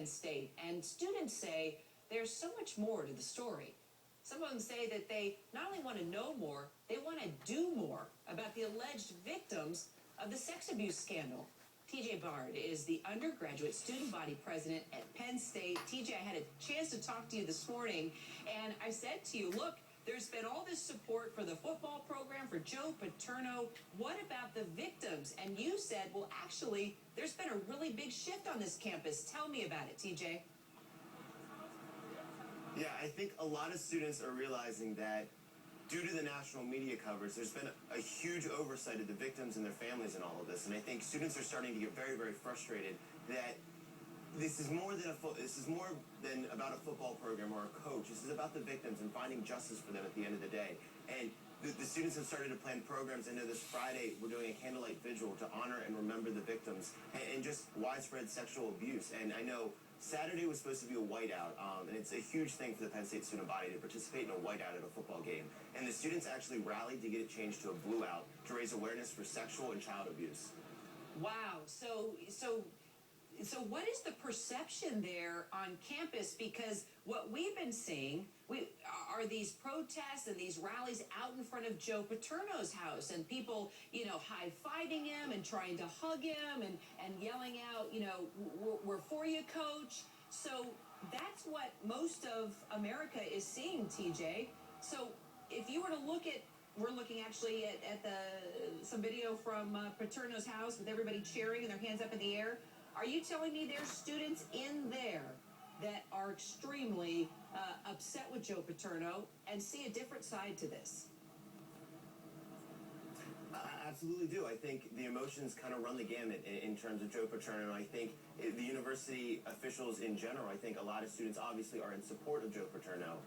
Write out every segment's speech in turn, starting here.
Penn State, and students say there's so much more to the story. Some of them say that they not only want to know more, they want to do more about the alleged victims of the sex abuse scandal. TJ Bard is the undergraduate student body president at Penn State. TJ, I had a chance to talk to you this morning, and I said to you, look, there's been all this support for the football program, for Joe Paterno. What about the victims? And you said, well, actually, there's been a really big shift on this campus. Tell me about it, TJ. Yeah, I think a lot of students are realizing that due to the national media coverage, there's been a huge oversight of the victims and their families in all of this. And I think students are starting to get very, very frustrated that this is more than about a football program or a coach. This is about the victims and finding justice for them at the end of the day. And the students have started to plan programs. I know this Friday we're doing a candlelight vigil to honor and remember the victims and just widespread sexual abuse. And I know Saturday was supposed to be a whiteout, and it's a huge thing for the Penn State student body to participate in a whiteout at a football game. And the students actually rallied to get it changed to a blue out to raise awareness for sexual and child abuse. Wow. So what is the perception there on campus? Because what we've been seeing are these protests and these rallies out in front of Joe Paterno's house, and people, high-fiving him and trying to hug him and yelling out, we're for you, coach. So that's what most of America is seeing, TJ. So if you were to look at, we're looking actually at some video from Paterno's house with everybody cheering and their hands up in the air. Are you telling me there's students in there that are extremely upset with Joe Paterno and see a different side to this? I absolutely do. I think the emotions kind of run the gamut in terms of Joe Paterno. I think the university officials in general, I think a lot of students obviously are in support of Joe Paterno,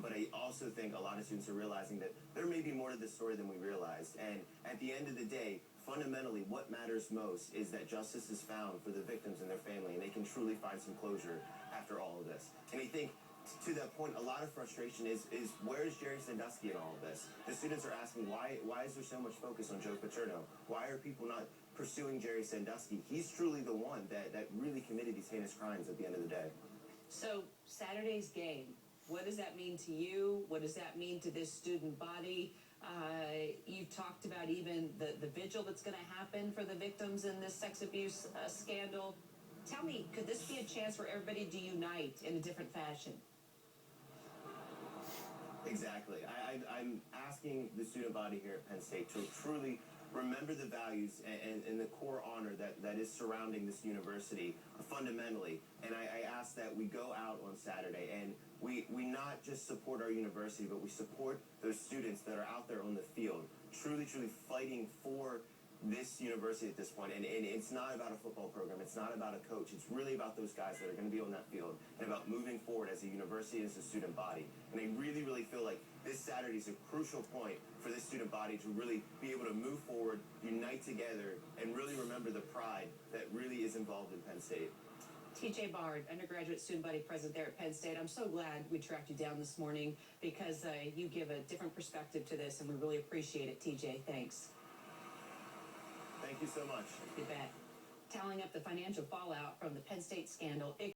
but I also think a lot of students are realizing that there may be more to this story than we realized. And at the end of the day, fundamentally, what matters most is that justice is found for the victims and their family, and they can truly find some closure after all of this. And I think, to that point, a lot of frustration is where is Jerry Sandusky in all of this? The students are asking, why is there so much focus on Joe Paterno? Why are people not pursuing Jerry Sandusky? He's truly the one that really committed these heinous crimes at the end of the day. So, Saturday's game, what does that mean to you? What does that mean to this student body? You've talked about even the vigil that's going to happen for the victims in this sex abuse scandal. Tell me, could this be a chance for everybody to unite in a different fashion? Exactly. I'm asking the student body here at Penn State to truly remember the values and the core honor that is surrounding this university fundamentally. And I ask that we go out on Saturday and we not just support our university, but we support those students that are out there on the field, truly fighting for this university at this point. And it's not about a football program. It's not about a coach. It's really about those guys that are going to be on that field and about moving forward as a university, as a student body. And I really feel like this Saturday is a crucial point for this student body to really be able to move forward, unite together, and really remember the pride that really is involved in Penn State. TJ Bard, undergraduate student body president there at Penn State. I'm so glad we tracked you down this morning because you give a different perspective to this, and we really appreciate it, TJ. Thanks. Thank you so much. You bet. Tallying up the financial fallout from the Penn State scandal.